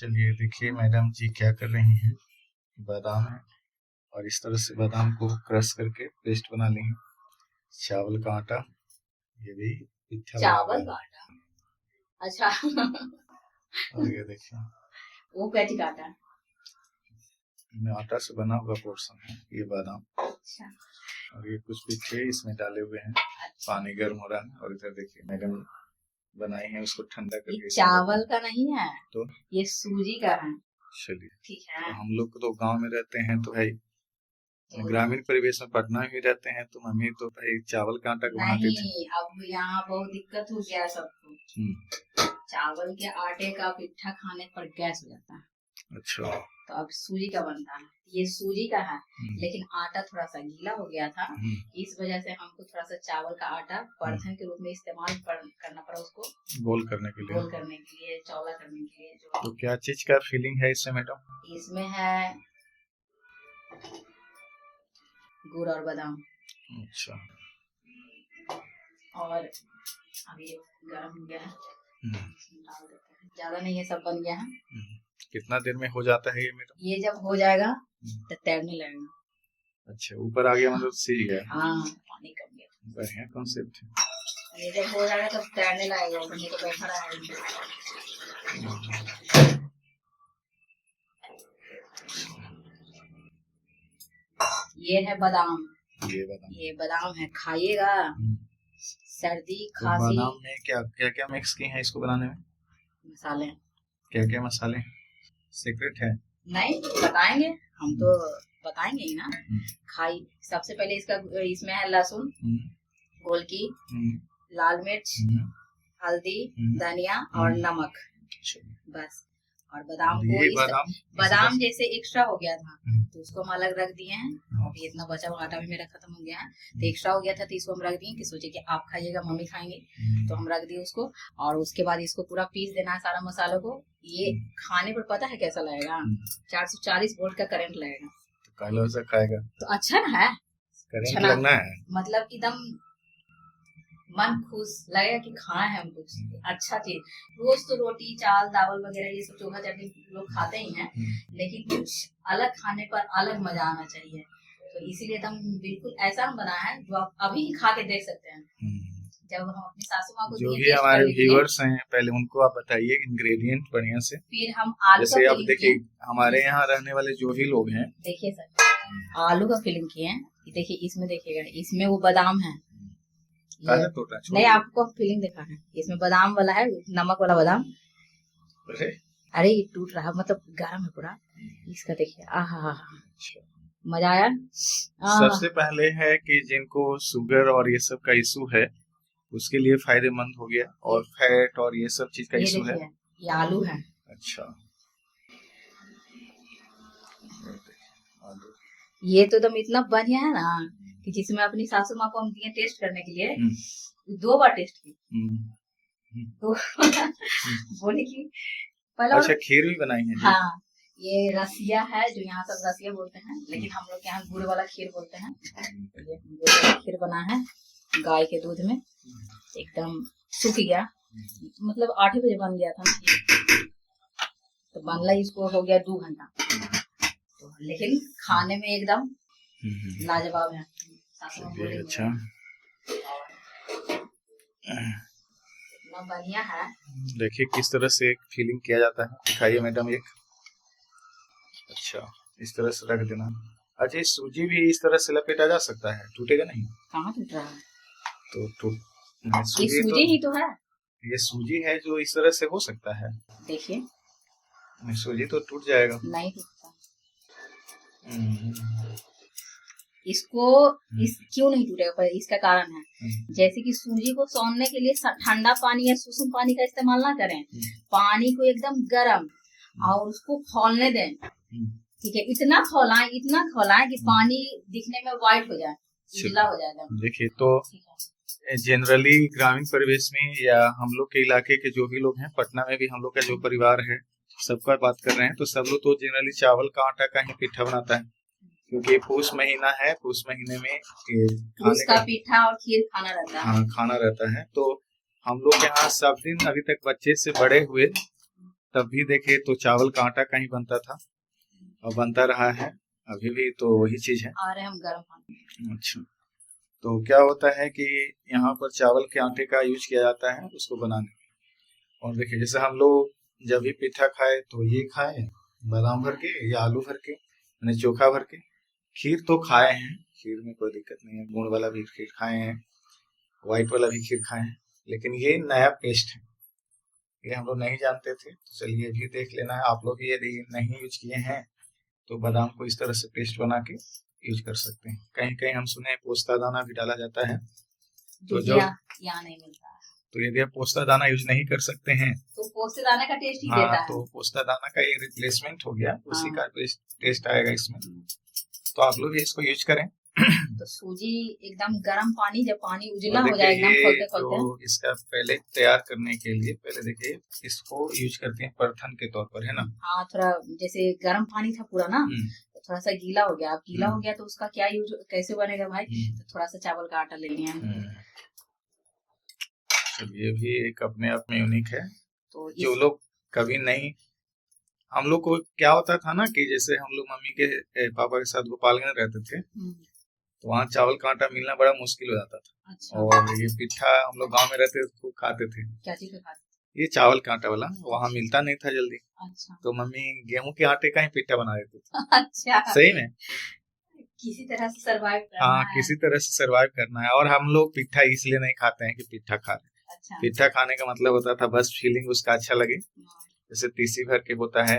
चलिए देखिए मैडम जी क्या कर रही हैं। बादाम है और इस तरह से बादाम को क्रश करके पेस्ट बना ली है। चावल का आटा, ये भी पिट्ठा बना चावल हुआ का आटा। अच्छा। है। और ये देखिए वो कैसे काटा है? इनमें आटा से बना हुआ पोर्शन है ये बादाम। अच्छा। और ये कुछ पिट्ठे इसमें डाले हुए हैं। अच्छा। पानी गर्म हो रहा है और इधर देखिए मैडम बनाई है, उसको ठंडा ये करके चावल का नहीं है, तो ये सूजी का है। चलिए ठीक है। तो हम लोग तो गांव में रहते हैं तो भाई ग्रामीण परिवेश में पटना में रहते हैं तो मम्मी तो भाई चावल का आटा का बनाती थी। नहीं, अब यहाँ बहुत दिक्कत हो गया है सबको। चावल के आटे का पिट्ठा खाने पर गैस हो जाता है। अच्छा। तो अब सूजी का बनता है। ये सूजी का है, लेकिन आटा थोड़ा सा गीला हो गया था, इस वजह से हमको थोड़ा सा चावल का आटा परथन के रूप में इस्तेमाल करना पड़ा, उसको गोल करने के लिए चौला करने के लिए। जो तो क्या चीज का फीलिंग है इसमें मैडम? इसमें है गुड़ और बादाम। अच्छा। और अभी गर्म हो गया है, डाल देते हैं। ज्यादा नहीं है, सब बन गया है। कितना देर में हो जाता है ये मैडम? ये जब हो जाएगा तो तैरने लगेगा। अच्छा, ऊपर आ गया मतलब सीज गया। हाँ, पानी कम गया। बढ़िया कॉन्सेप्ट है। ये जब हो जाएगा तब तैरने लगेगा, नहीं तो बैठा रहेगा। ये है बादाम। ये बादाम है, खाइएगा। सर्दी खांसी। तो बादाम में क्या क्या क्या मिक्स किए हैं इसको बनाने में? मसाले। क्या क्या मसाले? सीक्रेट है? नहीं बताएंगे, हम तो बताएंगे ही ना। खाई सबसे पहले इसमें है लहसुन, गोलकी, लाल मिर्च, हल्दी, धनिया और नमक, बस। और बादाम को बादाम जैसे एक्स्ट्रा हो गया था तो उसको हम अलग रख दिए हैं। अभी इतना बचा हुआ आटा भी मेरा खत्म हो गया है, तो एक्स्ट्रा हो गया था तो इसको हम रख दिए कि सोचे कि आप खाइएगा, मम्मी खाएंगे, तो हम रख दिए उसको। और उसके बाद इसको पूरा पीस देना है सारा मसालों को। ये खाने पर पता है कैसा लगेगा? 440 वोल्ट का करंट लगेगा। तो कालो से खाएगा तो अच्छा ना है, करंट लगना है, मतलब एकदम मन खुश लगेगा कि खाए हैं हम कुछ अच्छा चीज। रोज तो रोटी चावल दावल वगैरह ये सब चोखा चटनी लोग खाते ही हैं, लेकिन कुछ अलग खाने पर अलग मजा आना चाहिए। तो इसीलिए तो हम बिल्कुल ऐसा हम बनाया है जो आप अभी ही खा के देख सकते हैं। जब हम अपनी सासू माँ को जो भी हमारे व्यूअर्स हैं पहले उनको आप बताइए इंग्रेडिएंट बढ़िया से। फिर हम आलू जैसे आप देखिए हमारे यहाँ रहने वाले जो भी लोग हैं, देखिए सर आलू का फिलिंग किए हैं। देखिए इसमें देखिएगा, इसमें वो बादाम है, नहीं आपको फीलिंग दिखा है। इसमें बादाम वाला है, नमक वाला बादाम। अरे ये टूट रहा, मतलब गर्म है पूरा। इसका देखिए, आहा मजा आया। सबसे पहले है कि जिनको शुगर और ये सब का इशू है उसके लिए फायदेमंद हो गया, और फैट और ये सब चीज का इशू है। ये आलू है। अच्छा, ये तो एकदम इतना बढ़िया है ना कि जिसमें अपनी सासू माँ को हम दिए टेस्ट करने के लिए, 2 बार टेस्ट की तो बोले कि पहले। अच्छा, खीर भी बनाई है? हाँ, ये रसिया है जो यहाँ सब रसिया बोलते हैं, लेकिन हम लोग यहाँ गुड़ वाला खीर बोलते हैं। ये गुड़ वाला खीर बना है गाय के दूध में, एकदम सूख गया, मतलब 8 बजे बन गया था ना, तो बनला इसको हो गया 2 घंटा, तो लेकिन खाने में एकदम लाजवाब है। अच्छा, इतना बढ़िया है। देखिए किस तरह से एक फीलिंग किया जाता है, दिखाइए मैडम एक। अच्छा, इस तरह से रख देना। अच्छा, सूजी भी इस तरह से लपेटा जा सकता है, टूटेगा नहीं? कहाँ टूट रहा है? तो ये सूजी ही तो है। ये सूजी है जो इस तरह से हो सकता है। देखिए सूजी तो टूट जाएगा। नहीं टूटता। इसको क्यों नहीं टूटेगा, पर इसका कारण है जैसे कि सूजी को सौनने के लिए ठंडा पानी या सुसुम पानी का इस्तेमाल ना करें, पानी को एकदम गर्म और उसको खौलने दें। ठीक है, इतना खौलाएं कि पानी दिखने में व्हाइट हो जाए, उजला हो जाएगा। देखिए तो जनरली ग्रामीण परिवेश में या हम लोग के इलाके के जो भी लोग हैं, पटना में भी हम लोग का जो परिवार है सबका बात कर रहे हैं, तो सब लोग तो जनरली चावल का आटा का ही पिट्ठा बनाता है, क्योंकि पूस महीना है, पूस महीने में उसका पिट्ठा और खीर खाना रहता है। हाँ, खाना रहता है। तो हम लोग यहाँ सब दिन अभी तक बच्चे से बड़े हुए तब भी देखे तो चावल का आटा कहीं बनता था और बनता रहा है अभी भी, तो वही चीज है। आ रहे हम गर्म पानी। अच्छा, तो क्या होता है कि यहाँ पर चावल के आटे का यूज किया जाता है उसको बनाने में। और देखिए जैसे हम लोग जब भी पिठा खाए तो ये खाए बादाम भर के या आलू भर के, यानी चोखा भर के। खीर तो खाए हैं, खीर में कोई दिक्कत नहीं है, गुड़ वाला भी खीर खाए हैं, व्हाइट वाला भी खीर खाए हैं, लेकिन ये नया पेस्ट है, ये हम लोग नहीं जानते थे। तो चलिए ये भी देख लेना है। आप लोग भी यदि नहीं यूज किए हैं तो बादाम को इस तरह से पेस्ट बना के यूज कर सकते हैं। कहीं कहीं हम सुने पोस्ता दाना भी डाला जाता है, तो जो यहाँ नहीं मिलता है। तो यदि आप पोस्ता दाना यूज नहीं कर सकते हैं तो पोस्ता दाना का टेस्ट ही हाँ, देता है। तो पोस्ता दाना का एक रिप्लेसमेंट हो गया, उसी का टेस्ट आएगा इसमें। तो आप लोग भी इसको यूज करें। तो सूजी एकदम गर्म पानी, जब पानी उजला हो जाए एकदम खोलते खोलते, तो इसका पहले तैयार करने के लिए पहले देखिए इसको यूज करते हैं परथन के तौर पर, है ना। हाँ, थोड़ा जैसे गर्म पानी था पूरा ना, तो थोड़ा सा गीला हो गया। अब गीला हो गया तो उसका क्या यूज कैसे बनेगा भाई? तो थोड़ा सा चावल का आटा ले लिया। ये भी एक अपने आप में यूनिक है। तो जो लोग कभी नहीं, हम लोग को क्या होता था ना कि जैसे हम लोग मम्मी के पापा के साथ गोपालगंज रहते थे, तो वहाँ चावल का आटा मिलना बड़ा मुश्किल हो जाता था। अच्छा। और ये पिठा हम लोग गांव में रहते थे खूब खाते थे। क्या चीज खाते? ये चावल का आटा वाला, वहाँ मिलता नहीं था जल्दी। अच्छा। तो मम्मी गेहूं के आटे का ही पिठा बना देते थे। अच्छा, सही में किसी तरह से सरवाइव करना हाँ, है। किसी तरह से सरवाइव करना है। और हम लोग पिठा इसलिए नहीं खाते हैं कि पिठा खा रहे। अच्छा। पिठा खाने का मतलब होता था बस फीलिंग उसका अच्छा लगे। जैसे तीसी भर के होता है,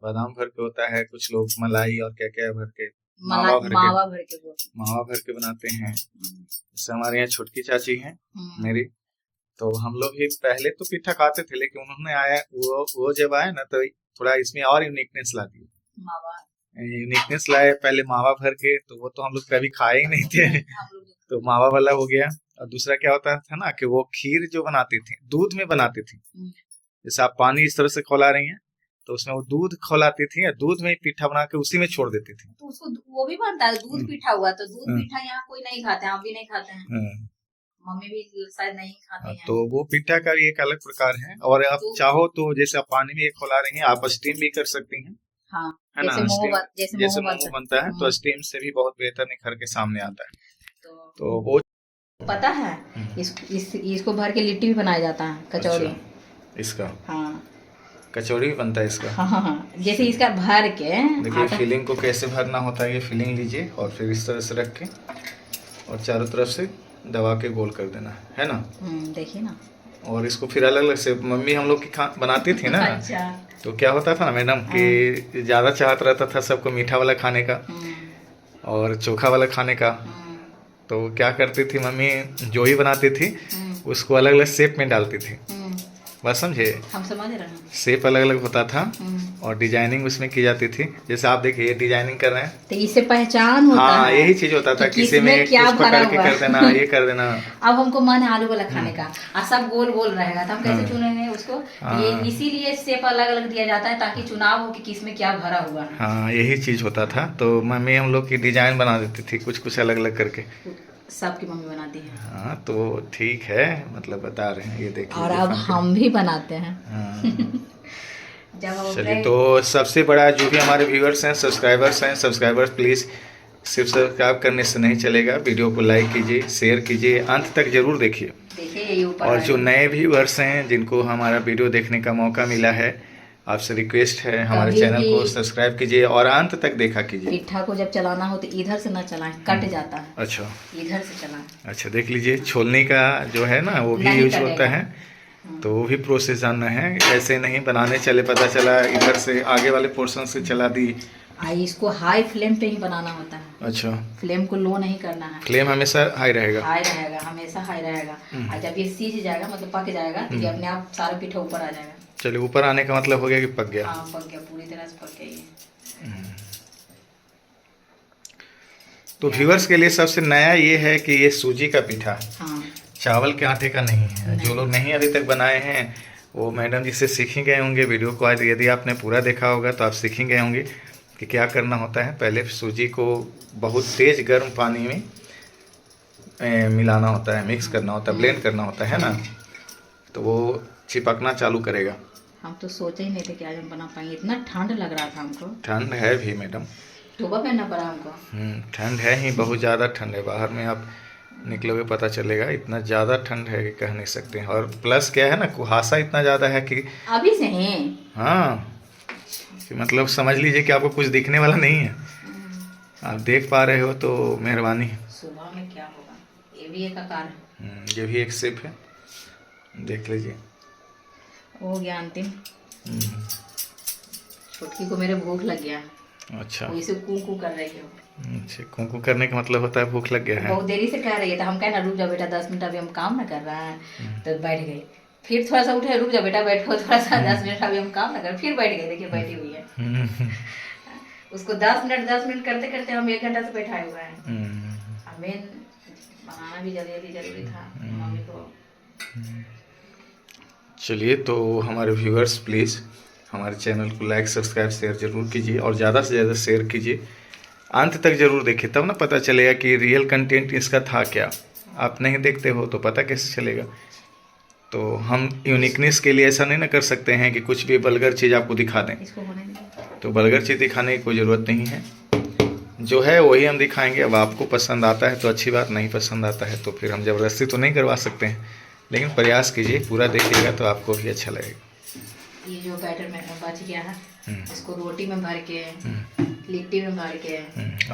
बादाम भर के होता है, कुछ लोग मलाई और क्या क्या भर के, मावा भर के बनाते हैं। जैसे हमारे यहाँ छोटकी चाची हैं मेरी, तो हम लोग भी पहले तो पिठा खाते थे, लेकिन उन्होंने आया वो जब आया ना तो थोड़ा इसमें और यूनिकनेस ला दी। यूनिकनेस लाए पहले मावा भर के, तो वो तो हम लोग कभी खाए ही नहीं थे। तो मावा वाला हो गया। और दूसरा क्या होता था ना कि वो खीर जो बनाती थी दूध में बनाती थी। जैसे आप पानी इस तरह से खौला रही हैं तो उसमें वो दूध खौलाती थी, दूध में पिठा बना के उसी में छोड़ देती थी। तो उसको वो भी बनता है दूध पिठा हुआ, तो दूध पिठा यहाँ कोई नहीं खाते हैं, आप भी नहीं खाते हैं, मम्मी भी शायद नहीं खाते हैं। तो वो पिठा का भी एक अलग प्रकार है। और आप चाहो तो जैसे आप पानी में खौला रही हैं, आप स्टीम भी कर सकती हैं। हाँ, है ना, जैसे मोमो बनता है तो स्टीम से भी बहुत बेहतर निखर के सामने आता है। तो वो पता है इसको भर के लिट्टी भी बनाया जाता है, कचौड़ी। अच्छा, इसका हाँ, कचौड़ी भी बनता है इसका। हाँ, जैसे इसका भर के देखिए फिलिंग को कैसे भरना होता है। ये फिलिंग लीजिए और फिर इस तरह से रख के और चारों तरफ से दबा के गोल कर देना है ना। देखिए ना। और इसको फिर अलग अलग से मम्मी हम लोग की बनाती थी ना। अच्छा। तो क्या होता था ना मैडम कि ज्यादा चाहत रहता था सबको मीठा वाला खाने का और चोखा वाला खाने का। तो क्या करती थी मम्मी, जो ही बनाती थी उसको अलग अलग शेप में डालती थी। बस समझे, हम समझ रहे हैं। शेप अलग अलग होता था और डिजाइनिंग उसमें की जाती थी। जैसे आप देखिए ये डिजाइनिंग कर रहे हैं तो इससे पहचान होता है। हाँ, यही चीज होता था, किसी में क्या कुछ पकड़ के कर देना, ये कर देना। अब हमको मन है आलू वाला खाने का और सब गोल गोल रहेगा, तो हम कैसे चुनेंगे उसको? ये इसीलिए शेप अलग अलग दिया जाता है ताकि चुनाव हो कि किस में क्या भरा हुआ है। हाँ, यही चीज होता था। तो मम्मी हम लोग की डिजाइन बना देती थी कुछ कुछ अलग अलग करके। सबकी मम्मी बनाती है। हाँ, तो ठीक है, मतलब बता रहे हैं, ये देखिए। और अब हम भी बनाते हैं। चलिए, तो सबसे बड़ा जो भी हमारे व्यूअर्स हैं, सब्सक्राइबर्स प्लीज़ सिर्फ सब्सक्राइब करने से नहीं चलेगा। वीडियो को लाइक कीजिए, शेयर कीजिए, अंत तक जरूर देखिए। और जो नए व्यूअर्स हैं जिनको हमारा वीडियो देखने का मौका मिला है, आपसे रिक्वेस्ट है हमारे चैनल को सब्सक्राइब कीजिए और अंत तक देखा कीजिए। पिठा को जब चलाना हो तो इधर से ना चलाएं, कट जाता है। अच्छा, इधर से चलाएं। अच्छा, देख लीजिए छोलने का जो है ना वो भी यूज होता है, तो वो भी प्रोसेस जानना है। ऐसे नहीं बनाने चले, पता चला इधर से आगे वाले पोर्शन से चला दी। इसको हाई फ्लेम पे ही बनाना होता है। अच्छा, फ्लेम को लो नहीं करना है। फ्लेम हमेशा हाई रहेगा। हमेशा हाई रहेगा। और जब ये सीज जाएगा, मतलब पक जाएगा, तो ये अपने आप सारा पिठा ऊपर आ जाएगा। चलिए, ऊपर आने का मतलब हो गया कि पक गया। हाँ, पक गया, पूरी तरह से पक गया। तो व्यूअर्स के लिए सबसे नया ये है कि ये सूजी का पिठा, चावल के आटे का नहीं है। जो लोग नहीं अभी तक बनाए हैं वो मैडम जी से सीख ही गए होंगे। वीडियो को आज यदि आपने पूरा देखा होगा तो आप सीख ही गए होंगे कि क्या करना होता है। पहले सूजी को बहुत तेज गर्म पानी में मिलाना होता है, मिक्स करना होता है, ब्लेंड करना होता है ना, तो वो चिपकना चालू करेगा। हम तो सोचे ही नहीं थे कि आज हम बना पाएंगे, इतना ठंड लग रहा था हमको। ठंड है भी मैडम, टोपा पहनना पड़ा हमको। ठंड है ही, बहुत ज़्यादा ठंड है। बाहर में आप निकलोगे पता चलेगा, इतना ज़्यादा ठंड है कि कह नहीं सकते हैं। और प्लस क्या है ना, कुहासा इतना ज़्यादा है कि अभी से ही हाँ, कि मतलब समझ लीजिए कि आपको कुछ दिखने वाला नहीं है। आप देख पा रहे हो तो मेहरबानी है। सुबह में क्या होगा, ये भी एक आकार है। ये भी एक सिप है, देख लीजिए। हो गया अंतिम। छुटकी को मेरे भूख लग गया। अच्छा, वो इसे कू कू कर रही हो। अच्छा, कुंकू करने का मतलब होता है भूख लग गया है। बहुत देरी से कह रही है, तो हम कहे ना रुक जाओ बेटा 10 मिनट, अभी हम काम ना कर रहे हैं। तो बैठ गई, फिर थोड़ा सा उठे, रुक जाओ बेटा बैठो थोड़ा सा 10 मिनट, अभी हम काम ना कर, फिर बैठ गए। देखिए बैठी हुई है। उसको 10 मिनट करते करते हम 1 घंटा से बैठाए हुए हैं। हमें बनाना भी जरूरी था मम्मी को। चलिए, तो हमारे व्यूअर्स प्लीज़ हमारे चैनल को लाइक सब्सक्राइब शेयर जरूर कीजिए, और ज़्यादा से ज़्यादा शेयर कीजिए। अंत तक जरूर देखिए, तब ना पता चलेगा कि रियल कंटेंट इसका था क्या। आप नहीं देखते हो तो पता कैसे चलेगा। तो हम यूनिकनेस के लिए ऐसा नहीं ना कर सकते हैं कि कुछ भी वल्गर चीज़ आपको दिखा दें। तो वल्गर चीज़ दिखाने की कोई ज़रूरत नहीं है, जो है वही हम दिखाएंगे। अब आपको पसंद आता है तो अच्छी बात, नहीं पसंद आता है तो फिर हम ज़बरदस्ती तो नहीं करवा सकते हैं। लेकिन प्रयास कीजिए, पूरा देखिएगा तो आपको भी अच्छा लगेगा। ये जो बैटर में बच गया है, इसको रोटी में भर के, लिट्टी में भर के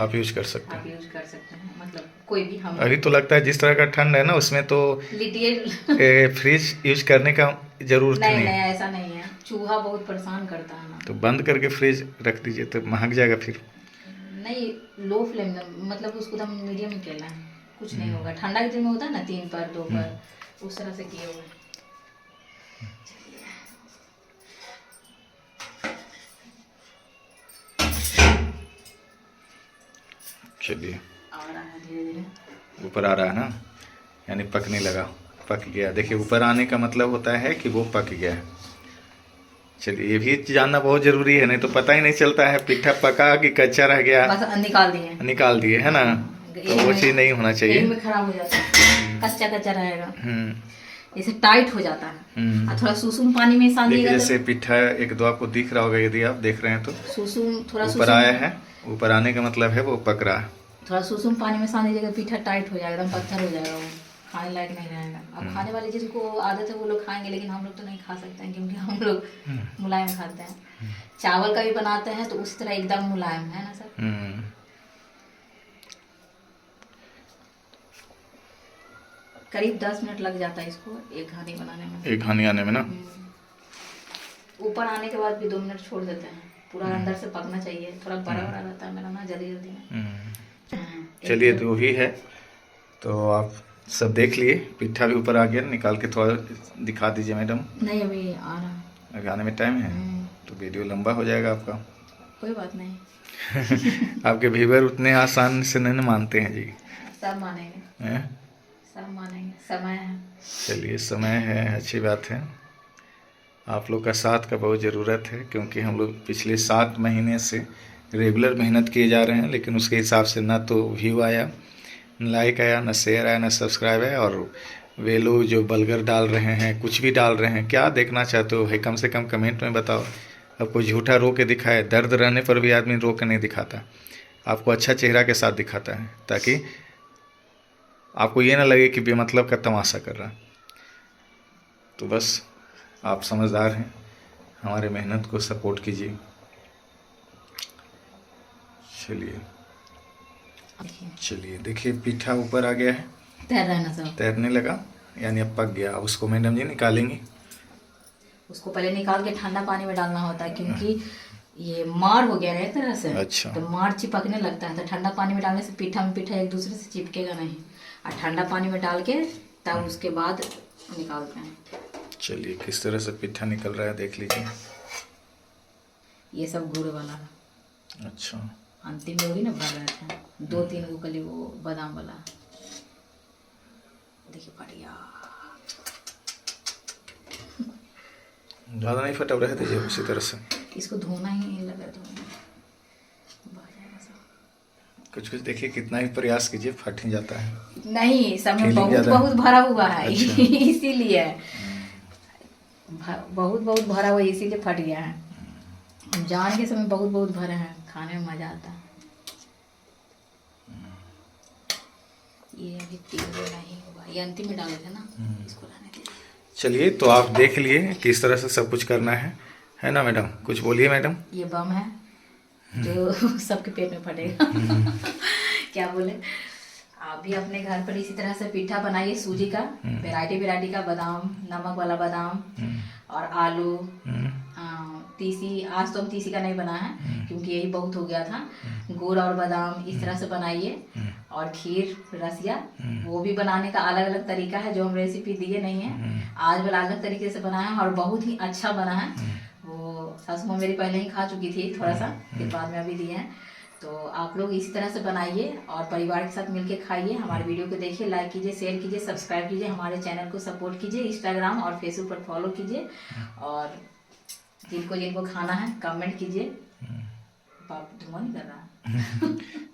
आप यूज कर सकते हैं। आप यूज कर सकते हैं, मतलब कोई भी। हम अभी तो लगता है जिस तरह का ठंड है ना, उसमें तो लिट्टी फ्रिज यूज करने का जरूरत नहीं, नहीं नहीं है। ऐसा नहीं है, चूहा बहुत परेशान करता है ना। तो बंद करके फ्रिज रख दीजिए, तो महक जाएगा फिर। नहीं, लो फ्लेम में, मतलब उसको तो मीडियम में केलना है, कुछ नहीं होगा। ठंडा के दिन में होता है ना 3 पर 2 पर, उस तरह से किए हुए। चलिए, आ रहा है धीरे धीरे, ऊपर आ रहा है ना, यानी पकने लगा, पक गया। देखिए, ऊपर आने का मतलब होता है कि वो पक गया है। चलिए, ये भी जानना बहुत जरूरी है, नहीं तो पता ही नहीं चलता है पिट्ठा पका कि कच्चा रह गया। बस निकाल दिए है ना, तो वो चीज़ नहीं होना चाहिए। में खराब हो जाता है, कच्चा कच्चा रहेगा, जैसे टाइट हो जाता है। और थोड़ा सुसुम पानी में सान दिएगा। जैसे पिट्ठा एक दो आपको दिख रहा होगा, यदि आप देख रहे हैं तो सुसुम थोड़ा ऊपर आया है। ऊपर आने का मतलब है वो पक रहा है। थोड़ा सुसुम पानी में सान दीजिएगा, पिट्ठा टाइट हो जाएगा, एकदम पत्थर हो जाएगा, वो खाने लायक नहीं रहेगा। अब खाने वाले जिनको आदत है वो लोग खाएंगे, लेकिन हम लोग तो नहीं खा सकते हैं, क्योंकि हम लोग मुलायम खाते हैं। चावल का भी बनाते हैं तो उस तरह एकदम मुलायम, है ना सर। करीब 10 मिनट लग जाता है इसको एक घानी बनाने में, एक घानी आने में ना। ऊपर आने के बाद भी 2 मिनट छोड़ देते हैं, पूरा अंदर से पकना चाहिए। थोड़ा बड़ा बड़ा रहता है मेरा ना, जल्दी जल्दी में। चलिए, तो वही है। तो आप सब देख लिए, पिट्ठा भी ऊपर आ गया, निकाल के थोड़ा दिखा दीजिए मैडम। नहीं, अभी आ रहा, गाने में टाइम है तो वीडियो लंबा हो जाएगा आपका। कोई बात नहीं। आपके व्यूअर उतने आसान से नहीं मानते हैं जी। सब मानेंगे, सब मानेंगे, समय है। चलिए, समय है, अच्छी बात है। आप लोग का साथ का बहुत ज़रूरत है, क्योंकि हम लोग पिछले 7 महीने से रेगुलर मेहनत किए जा रहे हैं, लेकिन उसके हिसाब से ना तो व्यू आया, लाइक आया, ना शेयर आया, ना सब्सक्राइब आया। और वे लोग जो बल्गर डाल रहे हैं, कुछ भी डाल रहे हैं, क्या देखना चाहते हो है, कम से कम कमेंट में बताओ। अब कोई झूठा रो के दिखाए, दर्द रहने पर भी आदमी रो के नहीं दिखाता, आपको अच्छा चेहरा के साथ दिखाता है, ताकि आपको ये ना लगे कि बेमतलब का तमाशा कर रहा है। तो बस आप समझदार हैं, हमारे मेहनत को सपोर्ट कीजिए। चलिए देखिए, पिट्ठा ऊपर आ गया है, तैरने लगा, यानी अब पक गया। उसको मैडम जी निकालेंगे। उसको पहले निकाल के ठंडा पानी में डालना होता है, क्योंकि ये मार हो गया है एक तरह से। अच्छा। तो मार चिपकने लगता है, तो ठंडा पानी में डालने से पिट्ठा में पिट्ठा एक दूसरे से चिपकेगा नहीं। और ठंडा पानी में डाल के तब उसके बाद निकालते हैं। चलिए, किस तरह से पिट्ठा निकल रहा है देख लीजिए। ये सब गुड़ वाला। अच्छा, अंतिम में वही ना भर रहे थे 2-3 वो कली, वो बादाम वाला। देखिए बढ़िया, ज़्यादा नहीं फटा रहे थे उसी तरह से। इसको धोना ही लगा, धोना कुछ देखिए, कितना ही प्रयास कीजिए फट ही जाता है। नहीं, सब में बहुत बहुत भरा हुआ है। अच्छा। इसीलिए बहुत बहुत भरा हुआ इसीलिए फट गया है। हम जान के समय बहुत बहुत भरे हैं, खाने में मज़ा आता है। ये अभी तीव्र नहीं हुआ, ये अंतिम में डाले थे ना, इसको रहने दीजिए। चलिए, तो आप देख लिए किस तरह से सब कुछ करना है ना मैडम? कुछ बोलिए मैडम। ये बम है जो सबके पेट में फटेगा। क्या बोले, आप भी अपने घर पर इसी तरह से पिट्ठा बनाइए सूजी का, वैरायटी का, बादाम, नमक वाला बादाम और आलू, तीसी। आज तो हम तीसी का नहीं बना है क्योंकि यही बहुत हो गया था। गुड़ और बादाम इस तरह से बनाइए। और खीर, रसिया, वो भी बनाने का अलग अलग तरीका है जो हम रेसिपी दिए नहीं है, आज वाला अलग तरीके से बना है और बहुत ही अच्छा बना है। वो सासू माँ मेरी पहले ही खा चुकी थी थोड़ा सा, फिर बाद में अभी दिए हैं। तो आप लोग इसी तरह से बनाइए और परिवार के साथ मिलके खाइए। हमारे वीडियो को देखिए, लाइक कीजिए, शेयर कीजिए, सब्सक्राइब कीजिए, हमारे चैनल को सपोर्ट कीजिए, इंस्टाग्राम और फेसबुक पर फॉलो कीजिए और जिनको खाना है कमेंट कीजिए। बाप धुआं नहीं कर रहा।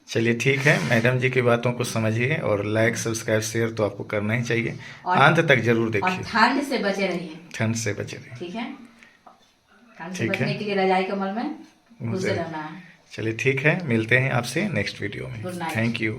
चलिए ठीक है, मैडम जी की बातों को समझिए और लाइक, सब्सक्राइब, शेयर तो आपको करना ही चाहिए। अंत तक जरूर देखिए। और ठंड से बचे रहिए। ठंड से बचे रहिए, ठीक है? ठंड से बचने के लिए रजाई कम्बल में घुसे रहना है। चलिए ठीक है, मिलते हैं आपसे नेक्स्ट वीडियो में। Good night. Thank you.